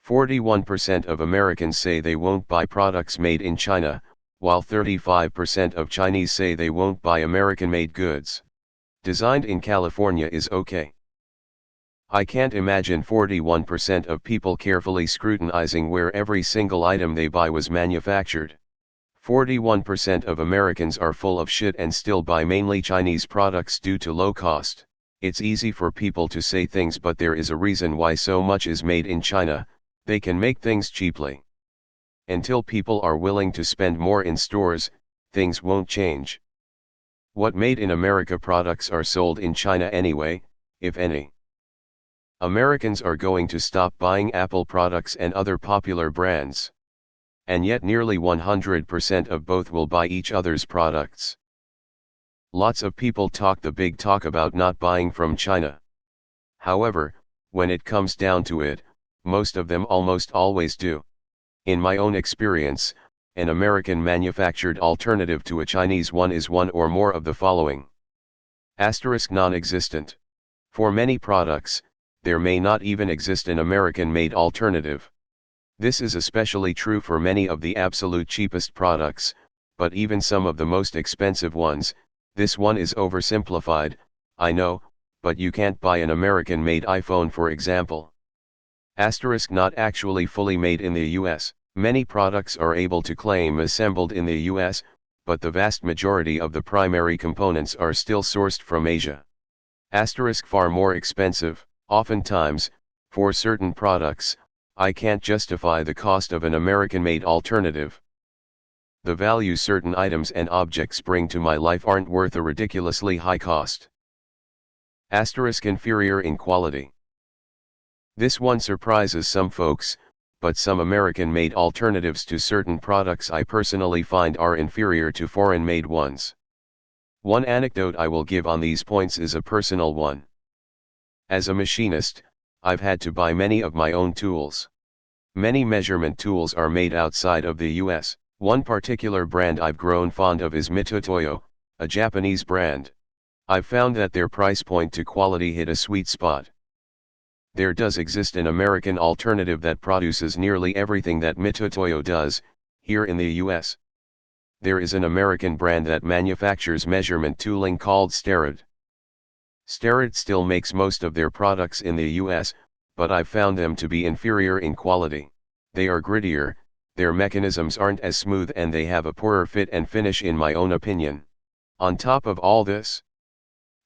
41% of Americans say they won't buy products made in China, while 35% of Chinese say they won't buy American-made goods. Designed in California is okay. I can't imagine 41% of people carefully scrutinizing where every single item they buy was manufactured. 41% of Americans are full of shit and still buy mainly Chinese products due to low cost. It's easy for people to say things, but there is a reason why so much is made in China. They can make things cheaply. Until people are willing to spend more in stores, things won't change. What made in America products are sold in China anyway, if any. Americans are going to stop buying Apple products and other popular brands. And yet nearly 100% of both will buy each other's products. Lots of people talk the big talk about not buying from China. However, when it comes down to it, most of them almost always do. In my own experience, an American manufactured alternative to a Chinese one is one or more of the following. Asterisk non-existent. For many products, there may not even exist an American-made alternative. This is especially true for many of the absolute cheapest products, but even some of the most expensive ones. This one is oversimplified, I know, but you can't buy an American-made iPhone, for example. Asterisk not actually fully made in the US. Many products are able to claim assembled in the US, but the vast majority of the primary components are still sourced from Asia. Asterisk far more expensive. Oftentimes, for certain products, I can't justify the cost of an American-made alternative. The value certain items and objects bring to my life aren't worth a ridiculously high cost. Asterisk inferior in quality. This one surprises some folks, but some American-made alternatives to certain products I personally find are inferior to foreign-made ones. One anecdote I will give on these points is a personal one. As a machinist, I've had to buy many of my own tools. Many measurement tools are made outside of the US. One particular brand I've grown fond of is Mitutoyo, a Japanese brand. I've found that their price point to quality hit a sweet spot. There does exist an American alternative that produces nearly everything that Mitutoyo does, here in the US. There is an American brand that manufactures measurement tooling called Starrett. Starrett still makes most of their products in the US, but I've found them to be inferior in quality. They are grittier, their mechanisms aren't as smooth, and they have a poorer fit and finish in my own opinion. On top of all this,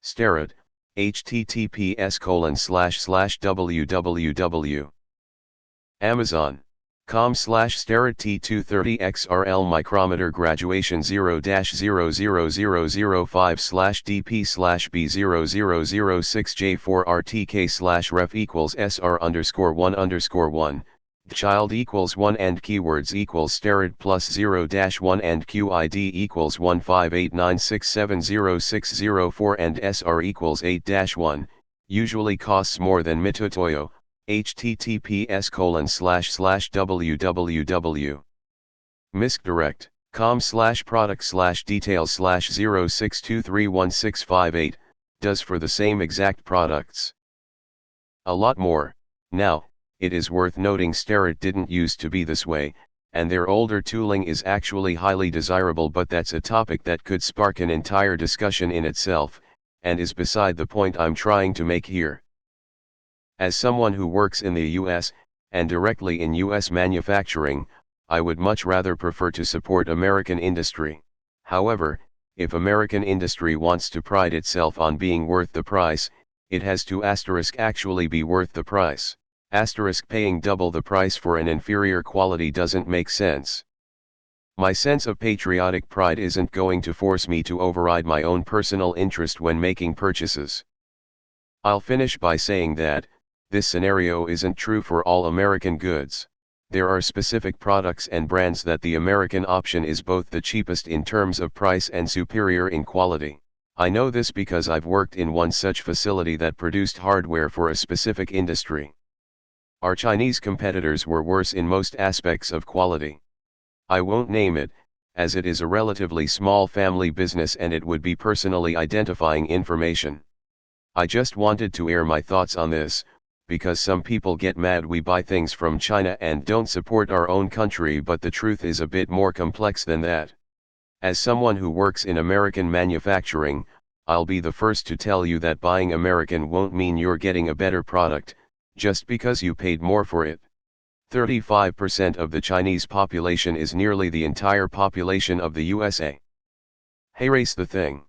Starrett, https://www. Amazon.com/Starrett T230XRL micrometer graduation 0-00005/DP/B0006J4RTK/ref equals SR_1_1, child equals 1 and keywords equals Starrett plus 0-1 and QID equals 15896706004 and SR equals 8-1, usually costs more than Mitutoyo. https://www. miscdirect.com/product/details/06231658, does for the same exact products. A lot more. Now, it is worth noting Starrett didn't used to be this way, and their older tooling is actually highly desirable, but that's a topic that could spark an entire discussion in itself, and is beside the point I'm trying to make here. As someone who works in the US, and directly in US manufacturing, I would much rather prefer to support American industry. However, if American industry wants to pride itself on being worth the price, it has to actually be worth the price. Paying double the price for an inferior quality doesn't make sense. My sense of patriotic pride isn't going to force me to override my own personal interest when making purchases. I'll finish by saying that this scenario isn't true for all American goods. There are specific products and brands that the American option is both the cheapest in terms of price and superior in quality. I know this because I've worked in one such facility that produced hardware for a specific industry. Our Chinese competitors were worse in most aspects of quality. I won't name it, as it is a relatively small family business and it would be personally identifying information. I just wanted to air my thoughts on this, because some people get mad we buy things from China and don't support our own country, but the truth is a bit more complex than that. As someone who works in American manufacturing, I'll be the first to tell you that buying American won't mean you're getting a better product, just because you paid more for it. 35% of the Chinese population is nearly the entire population of the USA. Hey, race the thing.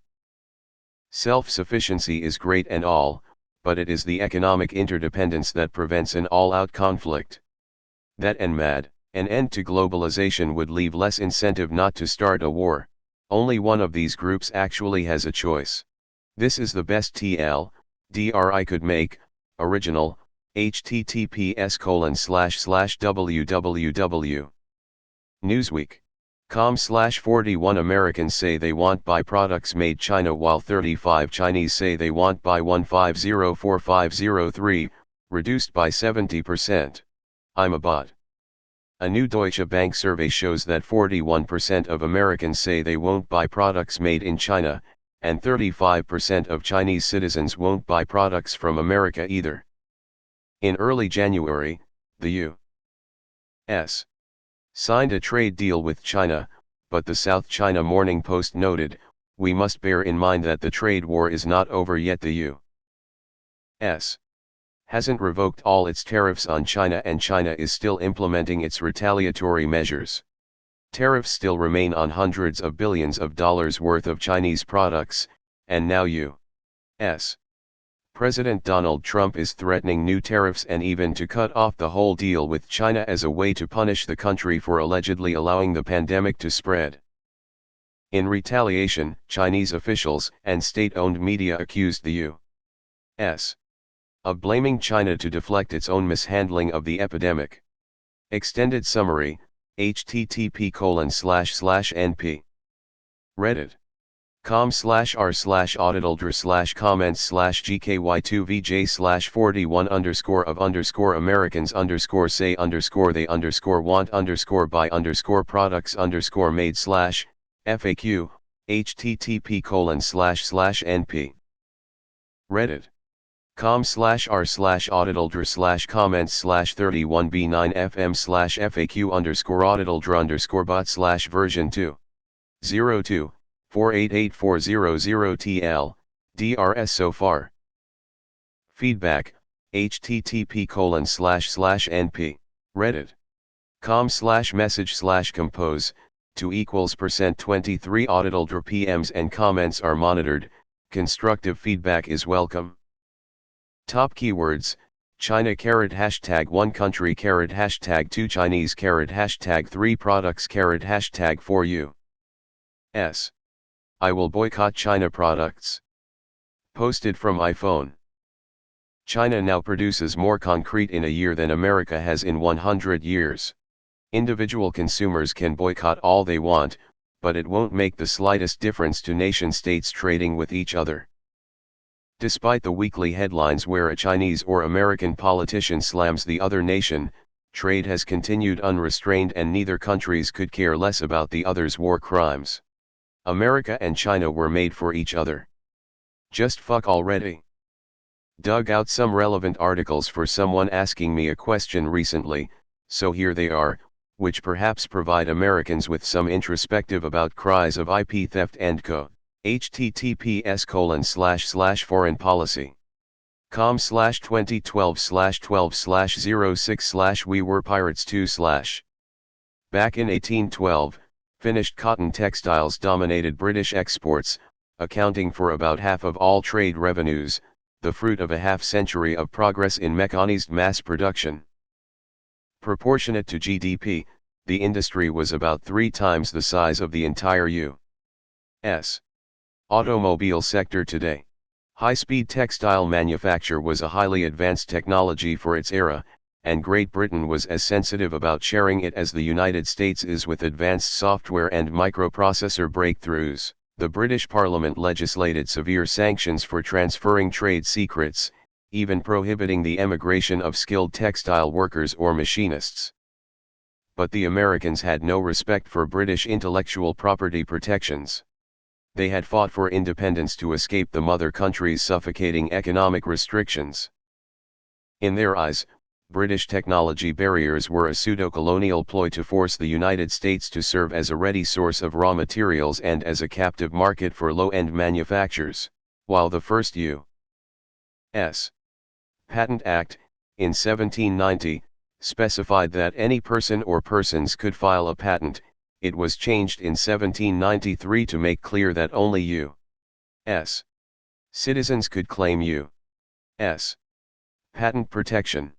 Self-sufficiency is great and all, but it is the economic interdependence that prevents an all-out conflict. That and mad, an end to globalization would leave less incentive not to start a war. Only one of these groups actually has a choice. This is the best TLDR I could make, original, https://www. Newsweek.com/41 Americans say they want buy products made China while 35 Chinese say they want buy 1504503, reduced by 70%. I'm a bot. A new Deutsche Bank survey shows that 41% of Americans say they won't buy products made in China, and 35% of Chinese citizens won't buy products from America either. In early January, the U.S. signed a trade deal with China, but the South China Morning Post noted, "We must bear in mind that the trade war is not over yet. The U.S. hasn't revoked all its tariffs on China and China is still implementing its retaliatory measures. Tariffs still remain on hundreds of billions of dollars worth of Chinese products, and now U.S. President Donald Trump is threatening new tariffs and even to cut off the whole deal with China as a way to punish the country for allegedly allowing the pandemic to spread. In retaliation, Chinese officials and state-owned media accused the U.S. of blaming China to deflect its own mishandling of the epidemic. Extended summary, http://np. reddit.com/r/auditaldr/comments/gky2vj/41_of_americans_say_they_want_buy_made/FAQ, http://np. reddit.com/r/auditaldr/comments/31b9fm/FAQ_auditaldr_bot/version 2. 0248840TL, DRS so far. Feedback, http://np. reddit.com/message/compose, 2%23 auditaldr PMs and comments are monitored, constructive feedback is welcome. Top keywords, China #1 country #2 Chinese #3 products #4 U.S. I will boycott China products. Posted from iPhone. China now produces more concrete in a year than America has in 100 years. Individual consumers can boycott all they want, but it won't make the slightest difference to nation-states trading with each other. Despite the weekly headlines where a Chinese or American politician slams the other nation, trade has continued unrestrained and neither countries could care less about the other's war crimes. America and China were made for each other. Just fuck already. Dug out some relevant articles for someone asking me a question recently, so here they are, which perhaps provide Americans with some introspective about cries of IP theft and co. https://foreignpolicy.com/2012/12/06/ We Were Pirates 2/ Back in 1812, finished cotton textiles dominated British exports, accounting for about half of all trade revenues, the fruit of a half-century of progress in mechanized mass production. Proportionate to GDP, the industry was about 3 times the size of the entire U.S. automobile sector today. High-speed textile manufacture was a highly advanced technology for its era, and Great Britain was as sensitive about sharing it as the United States is with advanced software and microprocessor breakthroughs. The British Parliament legislated severe sanctions for transferring trade secrets, even prohibiting the emigration of skilled textile workers or machinists. But the Americans had no respect for British intellectual property protections. They had fought for independence to escape the mother country's suffocating economic restrictions. In their eyes, British technology barriers were a pseudo-colonial ploy to force the United States to serve as a ready source of raw materials and as a captive market for low-end manufactures, while the first U.S. Patent Act, in 1790, specified that any person or persons could file a patent. It was changed in 1793 to make clear that only U.S. citizens could claim U.S. patent protection.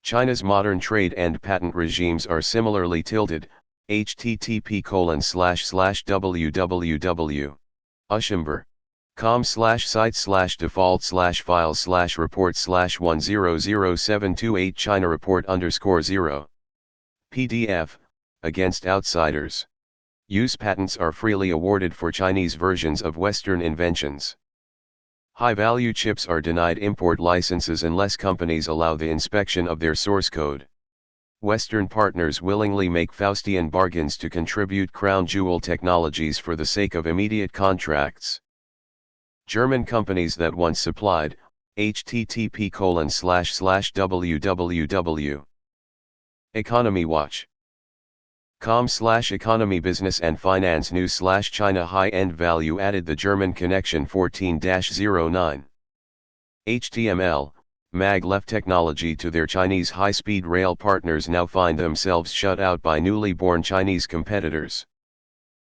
China's modern trade and patent regimes are similarly tilted. http://www.ushimbur.com/site/default/file/report/100728 China report_0 PDF, against outsiders. Use patents are freely awarded for Chinese versions of Western inventions. High-value chips are denied import licenses unless companies allow the inspection of their source code. Western partners willingly make Faustian bargains to contribute crown jewel technologies for the sake of immediate contracts. German companies that once supplied, http://www. economywatch.com/economy business and finance news/China high-end value added the German connection 14-09. HTML, maglev technology to their Chinese high-speed rail partners now find themselves shut out by newly born Chinese competitors.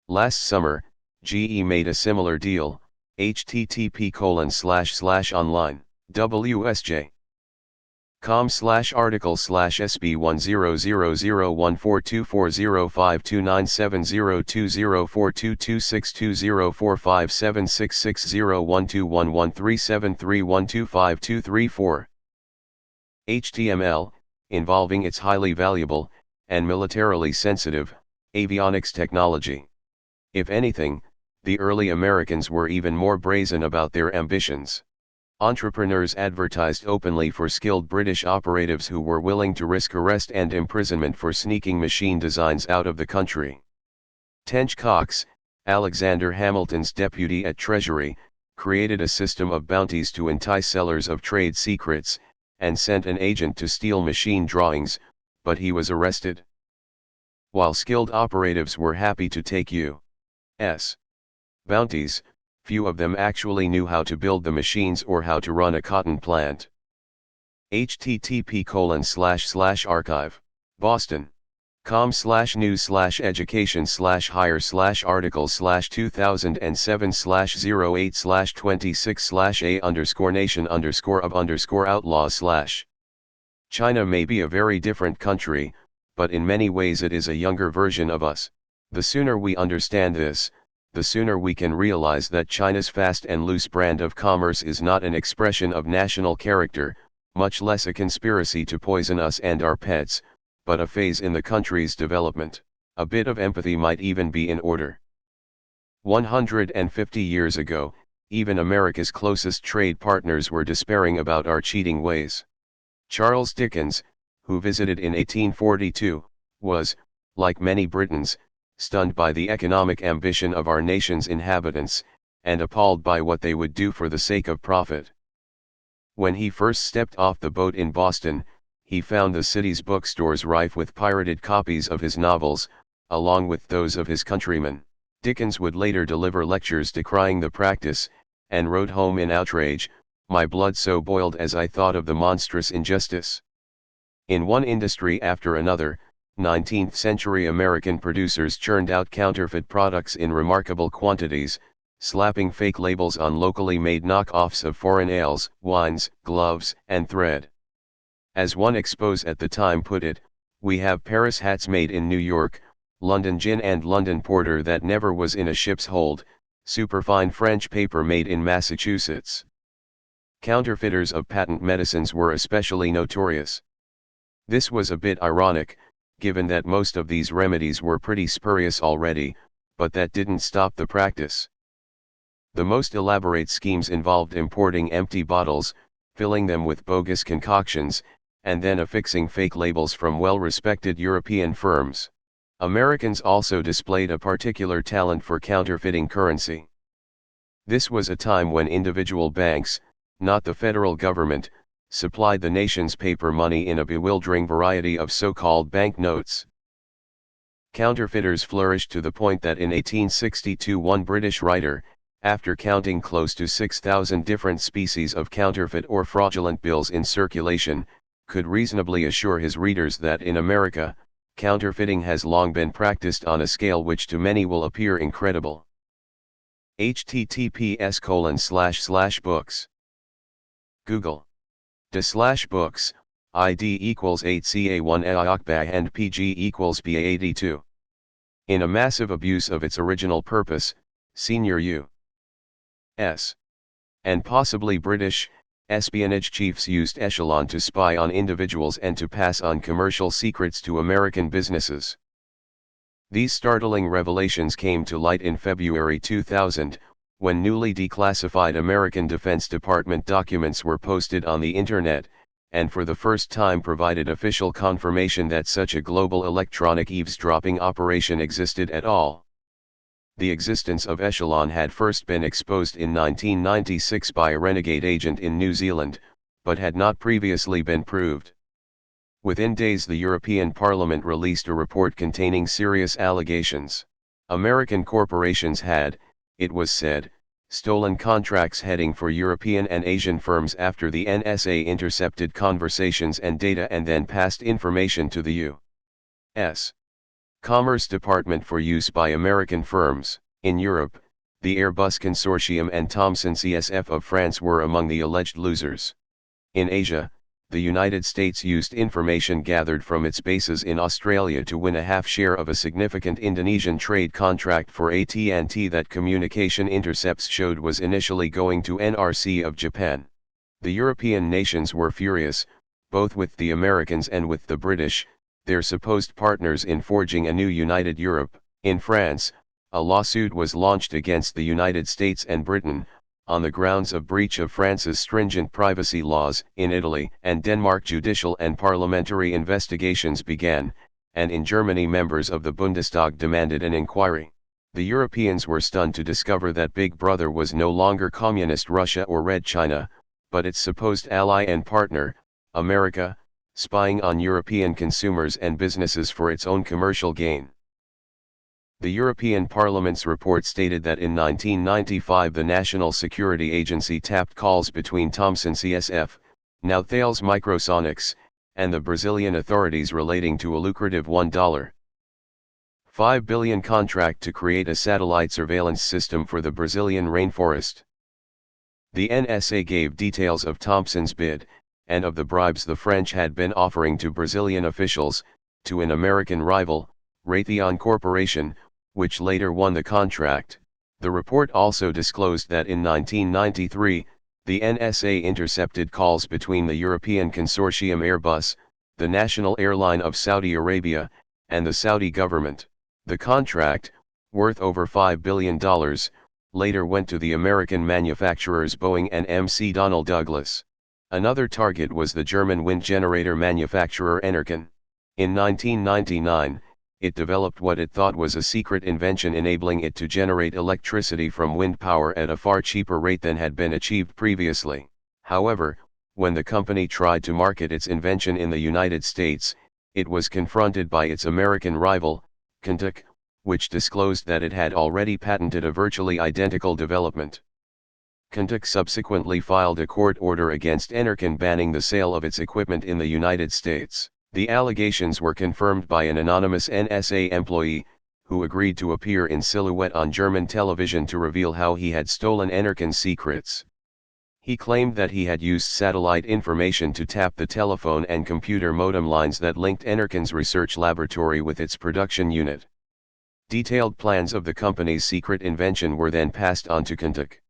Last summer, GE made a similar deal, http://online, wsj. com/article/sb100014240529702042620442266012113731252334. HTML, involving its highly valuable, and militarily sensitive, avionics technology. If anything, the early Americans were even more brazen about their ambitions. Entrepreneurs advertised openly for skilled British operatives who were willing to risk arrest and imprisonment for sneaking machine designs out of the country. Tench Coxe, Alexander Hamilton's deputy at Treasury, created a system of bounties to entice sellers of trade secrets, and sent an agent to steal machine drawings, but he was arrested. While skilled operatives were happy to take U.S. bounties, few of them actually knew how to build the machines or how to run a cotton plant. http://archive, Boston. com/news/education/hire/article/2007/08/26/a_nation_of_outlaw/. China may be a very different country, but in many ways it is a younger version of us. The sooner we understand this, the sooner we can realize that China's fast and loose brand of commerce is not an expression of national character, much less a conspiracy to poison us and our pets, but a phase in the country's development. A bit of empathy might even be in order. 150 years ago, even America's closest trade partners were despairing about our cheating ways. Charles Dickens, who visited in 1842, was, like many Britons, stunned by the economic ambition of our nation's inhabitants, and appalled by what they would do for the sake of profit. When he first stepped off the boat in Boston, he found the city's bookstores rife with pirated copies of his novels, along with those of his countrymen. Dickens would later deliver lectures decrying the practice, and wrote home in outrage, "My blood so boiled as I thought of the monstrous injustice." In one industry after another, 19th-century American producers churned out counterfeit products in remarkable quantities, slapping fake labels on locally made knockoffs of foreign ales, wines, gloves, and thread. As one expose at the time put it, "We have Paris hats made in New York, London gin and London porter that never was in a ship's hold, superfine French paper made in Massachusetts." Counterfeiters of patent medicines were especially notorious. This was a bit ironic, given that most of these remedies were pretty spurious already, but that didn't stop the practice. The most elaborate schemes involved importing empty bottles, filling them with bogus concoctions, and then affixing fake labels from well-respected European firms. Americans also displayed a particular talent for counterfeiting currency. This was a time when individual banks, not the federal government, supplied the nation's paper money in a bewildering variety of so-called banknotes. Counterfeiters flourished to the point that in 1862 one British writer, after counting close to 6,000 different species of counterfeit or fraudulent bills in circulation, could reasonably assure his readers that in America, counterfeiting has long been practiced on a scale which to many will appear incredible. https://books. Google. /books, ID equals 8CA1 AOCBA and PG equals BA82. In a massive abuse of its original purpose, senior U.S. and possibly British espionage chiefs used Echelon to spy on individuals and to pass on commercial secrets to American businesses. These startling revelations came to light in February 2000, when newly declassified American Defense Department documents were posted on the Internet, and for the first time provided official confirmation that such a global electronic eavesdropping operation existed at all. The existence of Echelon had first been exposed in 1996 by a renegade agent in New Zealand, but had not previously been proved. Within days the European Parliament released a report containing serious allegations. American corporations had, it was said, stolen contracts heading for European and Asian firms after the NSA intercepted conversations and data and then passed information to the U.S. Commerce Department for use by American firms. In Europe, the Airbus Consortium and Thomson CSF of France were among the alleged losers. In Asia, the United States used information gathered from its bases in Australia to win a half share of a significant Indonesian trade contract for AT&T that communication intercepts showed was initially going to NRC of Japan. The European nations were furious, both with the Americans and with the British, their supposed partners in forging a new united Europe. In France, a lawsuit was launched against the United States and Britain, on the grounds of breach of France's stringent privacy laws. In Italy and Denmark judicial and parliamentary investigations began, and in Germany members of the Bundestag demanded an inquiry. The Europeans were stunned to discover that Big Brother was no longer Communist Russia or Red China, but its supposed ally and partner, America, spying on European consumers and businesses for its own commercial gain. The European Parliament's report stated that in 1995 the National Security Agency tapped calls between Thomson CSF, now Thales Microsonics, and the Brazilian authorities relating to a lucrative $1.5 billion contract to create a satellite surveillance system for the Brazilian rainforest. The NSA gave details of Thomson's bid, and of the bribes the French had been offering to Brazilian officials, to an American rival, Raytheon Corporation, which later won the contract. The report also disclosed that in 1993, the NSA intercepted calls between the European consortium Airbus, the national airline of Saudi Arabia, and the Saudi government. The contract, worth over $5 billion, later went to the American manufacturers Boeing and McDonnell Douglas. Another target was the German wind generator manufacturer Enercon. In 1999, it developed what it thought was a secret invention enabling it to generate electricity from wind power at a far cheaper rate than had been achieved previously. However, when the company tried to market its invention in the United States, it was confronted by its American rival, Counterfeits, which disclosed that it had already patented a virtually identical development. Counterfeits subsequently filed a court order against Enercon banning the sale of its equipment in the United States. The allegations were confirmed by an anonymous NSA employee, who agreed to appear in silhouette on German television to reveal how he had stolen Enercon's secrets. He claimed that he had used satellite information to tap the telephone and computer modem lines that linked Enercon's research laboratory with its production unit. Detailed plans of the company's secret invention were then passed on to Counterfeits.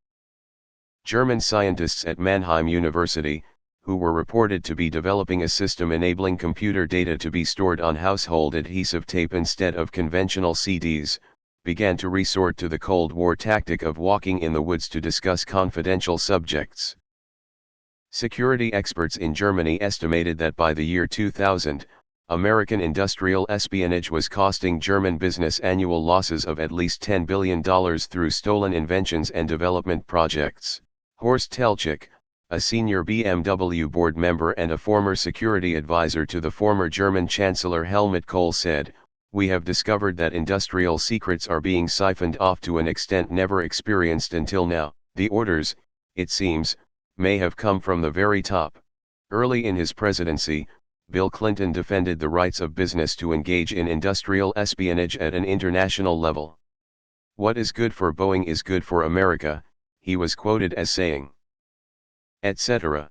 German scientists at Mannheim University, who were reported to be developing a system enabling computer data to be stored on household adhesive tape instead of conventional CDs, began to resort to the Cold War tactic of walking in the woods to discuss confidential subjects. Security experts in Germany estimated that by the year 2000, American industrial espionage was costing German business annual losses of at least $10 billion through stolen inventions and development projects. Horst Telchik, a senior BMW board member and a former security advisor to the former German Chancellor Helmut Kohl said, "We have discovered that industrial secrets are being siphoned off to an extent never experienced until now. The orders, it seems, may have come from the very top." Early in his presidency, Bill Clinton defended the rights of business to engage in industrial espionage at an international level. "What is good for Boeing is good for America," he was quoted as saying. Etc.